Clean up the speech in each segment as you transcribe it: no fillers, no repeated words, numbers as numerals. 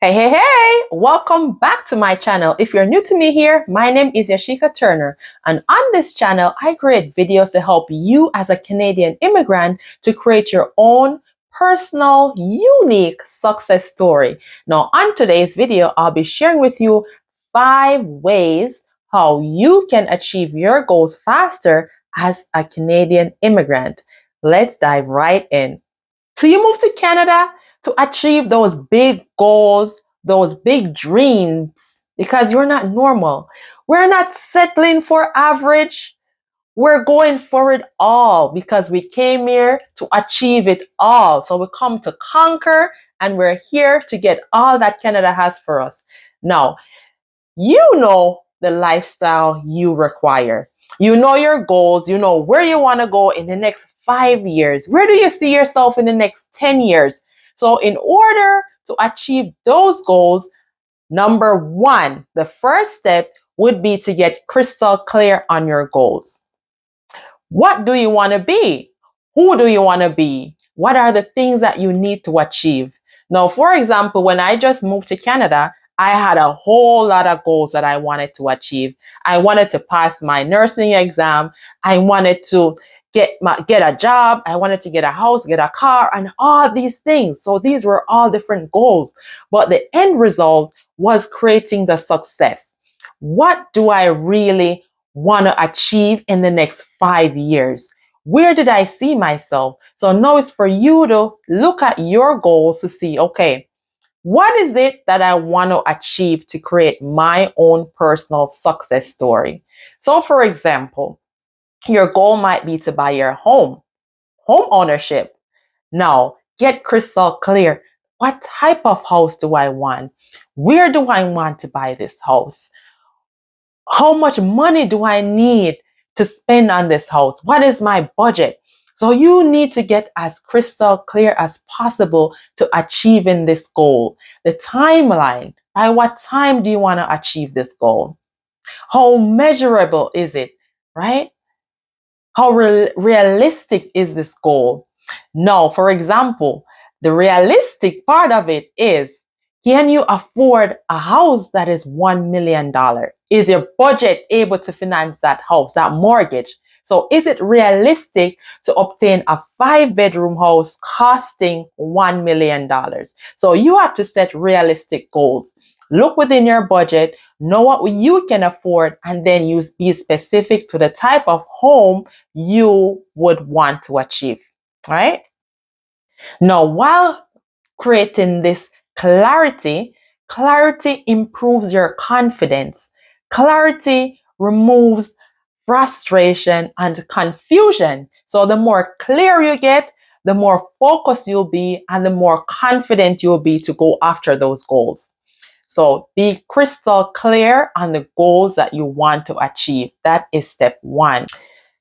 Hey, hey, hey! Welcome back to my channel. If you're new to me here, my name is Yashika Turner, and on this channel, I create videos to help you as a Canadian immigrant to create your own personal, unique success story. Now, on today's video, I'll be sharing with you 5 ways how you can achieve your goals faster as a Canadian immigrant. Let's dive right in. So you moved to Canada to achieve those big goals, those big dreams, because you're not normal. We're not settling for average. We're going for it all because we came here to achieve it all. So we come to conquer and we're here to get all that Canada has for us. Now, you know the lifestyle you require. You know your goals. You know where you want to go in the next 5 years. Where do you see yourself in the next 10 years? So, in order to achieve those goals, number one, the first step would be to get crystal clear on your goals. What do you want to be? Who do you want to be? What are the things that you need to achieve? Now, for example, when I just moved to Canada, I had a whole lot of goals that I wanted to achieve. I wanted to pass my nursing exam. I wanted to get a job. I wanted to get a house, get a car, and all these things. So these were all different goals. But the end result was creating the success. What do I really want to achieve in the next 5 years? Where did I see myself? So now it's for you to look at your goals to see, okay, what is it that I want to achieve to create my own personal success story? So, for example, your goal might be to buy your home ownership. Now, get crystal clear. What type of house do I want? Where do I want to buy this house? How much money do I need to spend on this house? What is my budget? So you need to get as crystal clear as possible to achieving this goal. The timeline. By what time do you want to achieve this goal? How measurable is it? Right? How realistic is this goal? Now, for example, the realistic part of it is, can you afford a house that is $1 million? Is your budget able to finance that house, that mortgage? So is it realistic to obtain a 5 bedroom house costing $1 million? So you have to set realistic goals. Look within your budget, know what you can afford, and then you be specific to the type of home you would want to achieve, right? Now, while creating this clarity improves your confidence. Clarity removes frustration and confusion. So the more clear you get, the more focused you'll be and the more confident you'll be to go after those goals. So be crystal clear on the goals that you want to achieve. That is step one.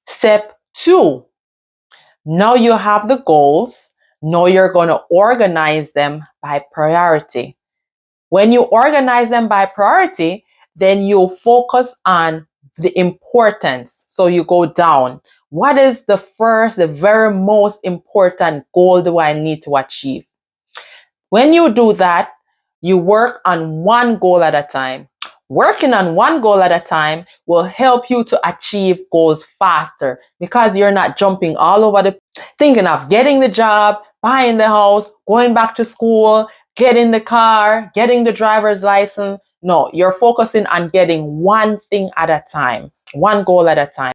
Step two, now you have the goals. Now you're going to organize them by priority. When you organize them by priority, then you focus on the importance. So you go down. What is the very most important goal do I need to achieve? When you do that, you work on one goal at a time. Working on one goal at a time will help you to achieve goals faster because you're not jumping all over the thinking of getting the job, buying the house, going back to school, getting the car, getting the driver's license. No, you're focusing on getting one thing at a time, one goal at a time.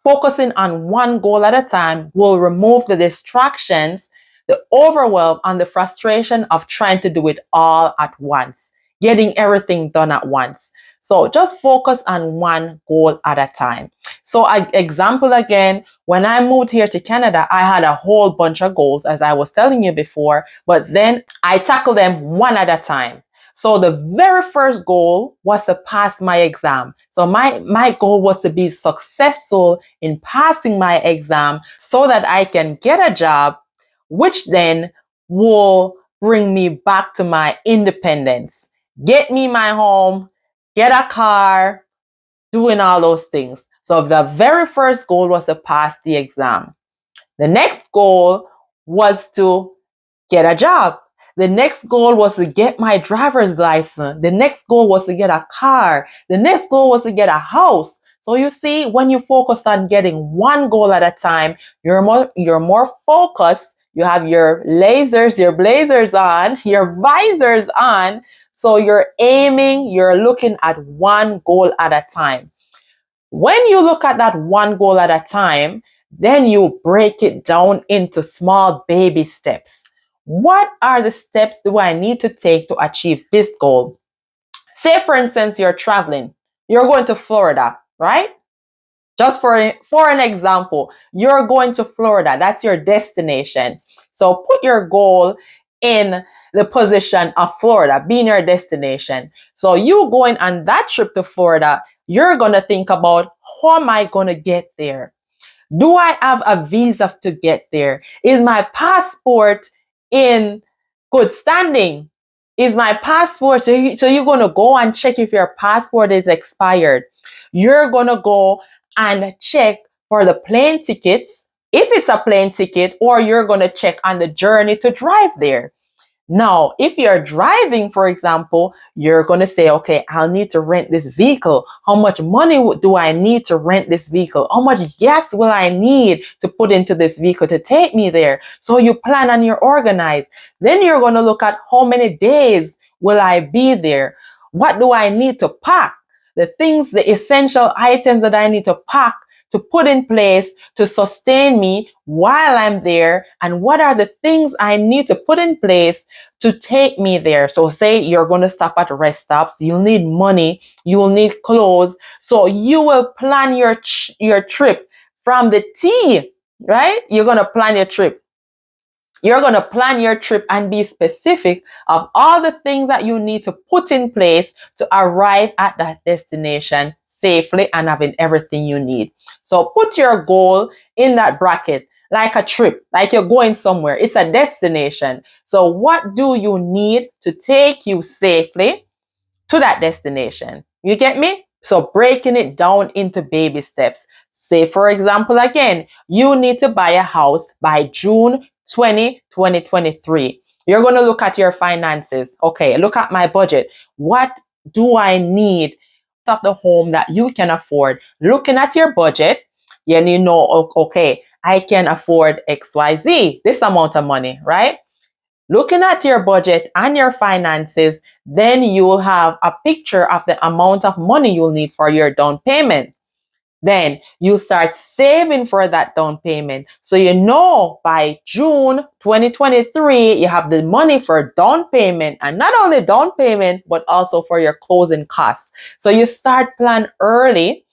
Focusing on one goal at a time will remove the distractions, the overwhelm, and the frustration of trying to do it all at once, getting everything done at once. So just focus on one goal at a time. So, example again, when I moved here to Canada, I had a whole bunch of goals, as I was telling you before, but then I tackled them one at a time. So the very first goal was to pass my exam. So my goal was to be successful in passing my exam so that I can get a job, which then will bring me back to my independence, get me my home, get a car, doing all those things. So the very first goal was to pass the exam. The next goal was to get a job. The next goal was to get my driver's license. The next goal was to get a car. The next goal was to get a house. So you see, when you focus on getting one goal at a time, you're more focused. You have your lasers, your blazers on, your visors on. So you're aiming, you're looking at one goal at a time. When you look at that one goal at a time, then you break it down into small baby steps. What are the steps do I need to take to achieve this goal? Say, for instance, you're traveling. You're going to Florida, right? Just for an example, you're going to Florida. That's your destination. So put your goal in the position of Florida being your destination. So you going on that trip to Florida, you're going to think about, how am I going to get there? Do I have a visa to get there? Is my passport in good standing? Is my passport, so you're going to go and check if your passport is expired. You're going to go and check for the plane tickets, if it's a plane ticket, or you're going to check on the journey to drive there. Now, if you're driving, for example, you're going to say, okay, I'll need to rent this vehicle. How much money do I need to rent this vehicle? How much gas will I need to put into this vehicle to take me there? So you plan and you're organized. Then you're going to look at, how many days will I be there? What do I need to pack? The things, the essential items that I need to pack to put in place to sustain me while I'm there, and what are the things I need to put in place to take me there. So say you're going to stop at rest stops, you'll need money, you will need clothes. So you will plan your trip from the T, right? You're going to plan your trip. You're going to plan your trip and be specific of all the things that you need to put in place to arrive at that destination safely and having everything you need. So put your goal in that bracket, like a trip, like you're going somewhere. It's a destination. So what do you need to take you safely to that destination? You get me? So breaking it down into baby steps. Say, for example, again, you need to buy a house by June 2023. You're going to look at your finances. Okay, look at my budget. What do I need of the home that you can afford? Looking at your budget, and you know, okay, I can afford XYZ, this amount of money, right? Looking at your budget and your finances, then you will have a picture of the amount of money you'll need for your down payment. Then you start saving for that down payment. So you know by June 2023, you have the money for down payment, and not only down payment, but also for your closing costs. So you start plan early.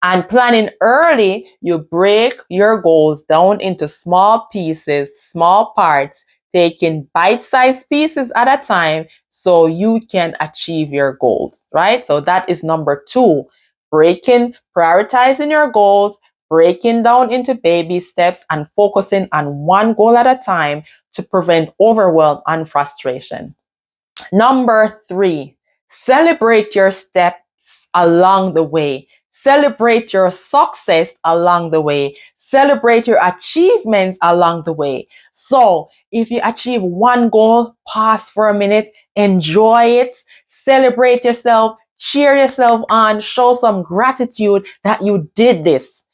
And planning early, you break your goals down into small pieces, small parts, taking bite-sized pieces at a time so you can achieve your goals, right? So that is number 2, prioritizing your goals, breaking down into baby steps, and focusing on one goal at a time to prevent overwhelm and frustration. Number 3, celebrate your steps along the way. Celebrate your success along the way. Celebrate your achievements along the way. So if you achieve one goal, pause for a minute, enjoy it, celebrate yourself, cheer yourself on, show some gratitude that you did this.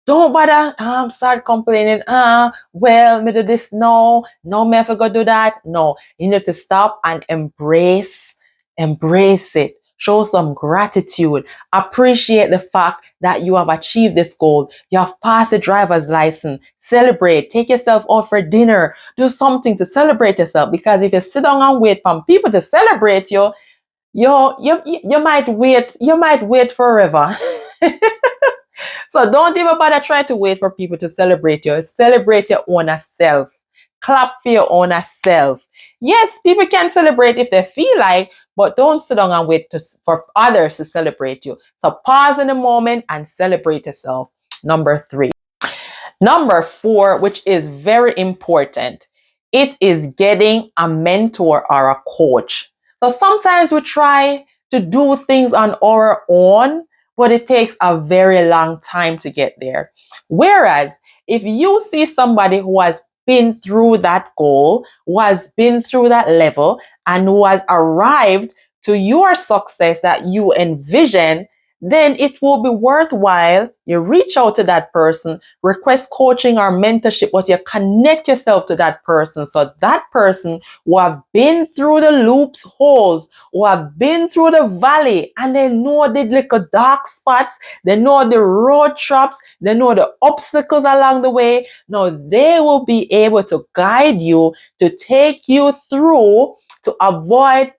Don't bother start complaining, well, me do this, no, me have to go do that. No, you need to stop and embrace it. Show some gratitude. Appreciate the fact that you have achieved this goal. You have passed the driver's license. Celebrate. Take yourself out for dinner. Do something to celebrate yourself. Because if you sit down and wait for people to celebrate you, you might wait. You might wait forever. So don't even bother trying to wait for people to celebrate you. Celebrate your own self. Clap for your own self. Yes, people can celebrate if they feel like, but don't sit down and wait for others to celebrate you. So pause in a moment and celebrate yourself. Number 3. Number 4, which is very important, it is getting a mentor or a coach. So sometimes we try to do things on our own, but it takes a very long time to get there. Whereas if you see somebody who has been through that goal, who has been through that level, and who has arrived to your success that you envision, then it will be worthwhile. You reach out to that person, request coaching or mentorship, but you connect yourself to that person. So that person who have been through the loops, holes, who have been through the valley, and they know the little dark spots, they know the road traps, they know the obstacles along the way. Now they will be able to guide you, to take you through, to avoid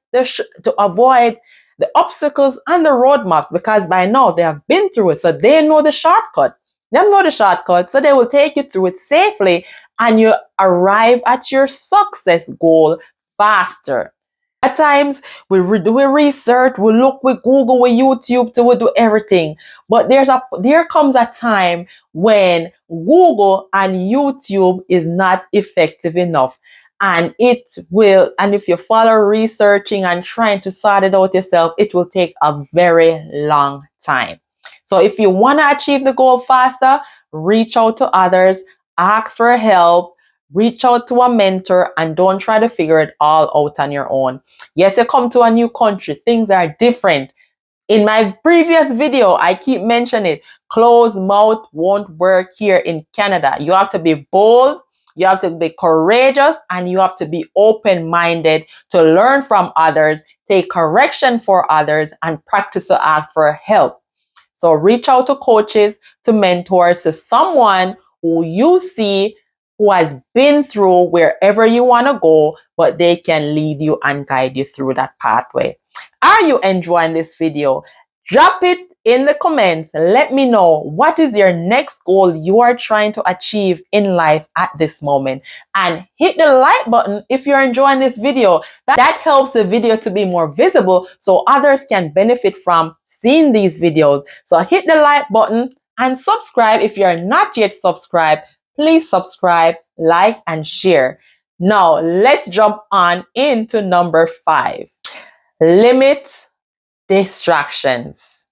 the obstacles and the roadmaps, because by now they have been through it, so they know the shortcut. They know the shortcut, so they will take you through it safely, and you arrive at your success goal faster. At times, we research, we look, we Google, we YouTube, we do everything. But there comes a time when Google and YouTube is not effective enough. And if you follow researching and trying to sort it out yourself, it will take a very long time. So if you want to achieve the goal faster, reach out to others, ask for help, reach out to a mentor, and don't try to figure it all out on your own. Yes, you come to a new country, things are different. In my previous video, I keep mentioning it. Closed mouth won't work here in Canada. You have to be bold, you have to be courageous, and you have to be open-minded to learn from others, take correction for others, and practice to ask for help. So reach out to coaches, to mentors, to someone who you see who has been through wherever you want to go, but they can lead you and guide you through that pathway. Are you enjoying this video? Drop it in the comments. Let me know, what is your next goal you are trying to achieve in life at this moment? And hit the like button if you're enjoying this video. That helps the video to be more visible so others can benefit from seeing these videos. So hit the like button and subscribe if you're not yet subscribed. Please subscribe, like, and share. Now, let's jump on into number 5. Limit distractions.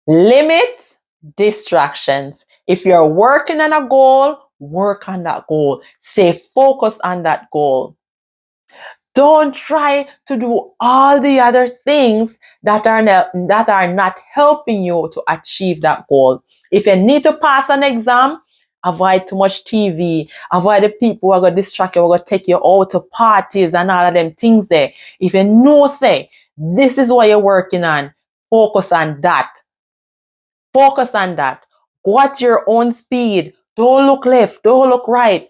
Limit distractions. If you're working on a goal, work on that goal. Stay focused on that goal. Don't try to do all the other things that are not helping you to achieve that goal. If you need to pass an exam, avoid too much TV. Avoid the people who are going to distract you, who are going to take you out to parties and all of them things there. If you know, say, this is what you're working on, focus on that. Focus on that. Go at your own speed. Don't look left. Don't look right.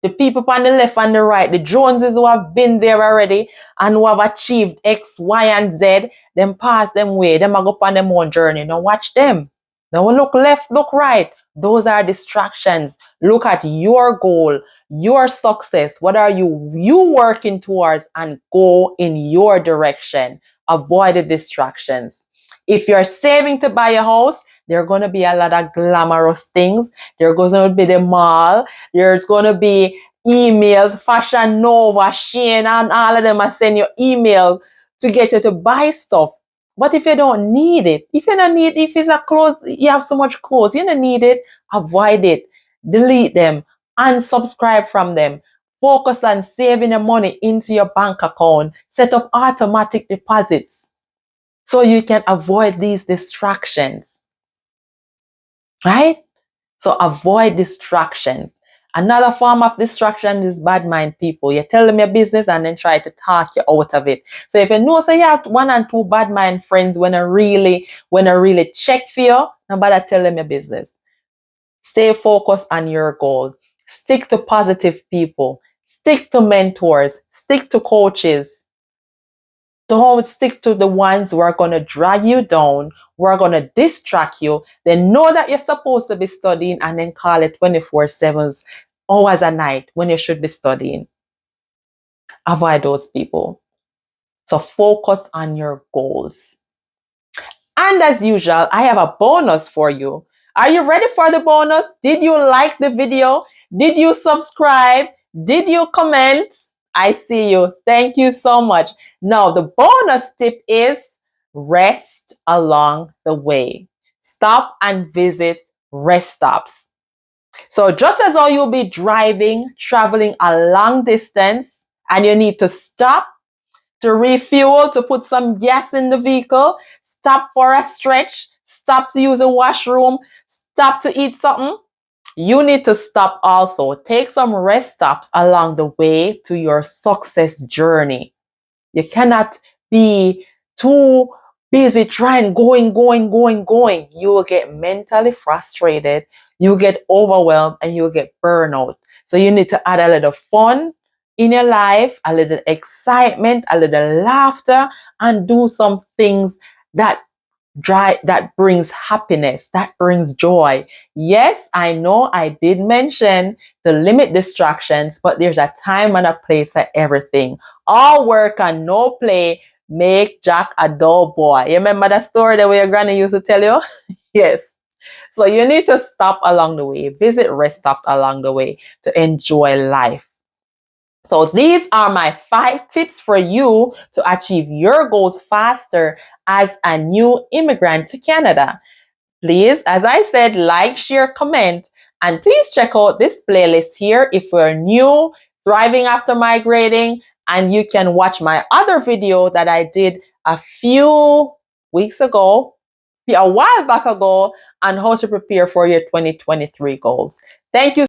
The people on the left and the right, the Joneses who have been there already and who have achieved X, Y, and Z, them pass them way. Them are go on them own journey. Now watch them. Now look left, look right. Those are distractions. Look at your goal, your success. What are you working towards, and go in your direction. Avoid the distractions. If you're saving to buy a house, there are going to be a lot of glamorous things. There's going to be the mall. There's going to be emails, Fashion Nova, Shein, and all of them are sending you email to get you to buy stuff. But if you don't need it, if it's a clothes, you have so much clothes, you don't need it, avoid it, delete them, unsubscribe from them. Focus on saving the money into your bank account. Set up automatic deposits so you can avoid these distractions. Right? So avoid distractions. Another form of distraction is bad mind people. You tell them your business and then try to talk you out of it. So if you know, say you have 1 and 2 bad mind friends when I really check for you, nobody tell them your business. Stay focused on your goal. Stick to positive people. Stick to mentors. Stick to coaches. Don't stick to the ones who are going to drag you down, who are going to distract you. They know that you're supposed to be studying and then call it 24/7 hours a night when you should be studying. Avoid those people. So focus on your goals. And as usual, I have a bonus for you. Are you ready for the bonus? Did you like the video? Did you subscribe? Did you comment? I see you. Thank you so much. Now, the bonus tip is rest along the way. Stop and visit rest stops. So just as how you'll be driving, traveling a long distance, and you need to stop to refuel, to put some gas in the vehicle, stop for a stretch, stop to use a washroom, stop to eat something, you need to stop also. Take some rest stops along the way to your success journey. You cannot be too busy trying, going. You will get mentally frustrated, you will get overwhelmed, and you will get burnout. So you need to add a little fun in your life, a little excitement, a little laughter, and do some things that that brings happiness, that brings joy. Yes, I know I did mention to limit distractions, but there's a time and a place for everything. All work and no play make Jack a dull boy. You remember that story that your granny used to tell you? Yes. So you need to stop along the way, visit rest stops along the way to enjoy life. So these are my 5 tips for you to achieve your goals faster as a new immigrant to Canada. Please, as I said, like, share, comment, and please check out this playlist here if you're new, thriving after migrating, and you can watch my other video that I did a few weeks ago, a while back ago, on how to prepare for your 2023 goals. Thank you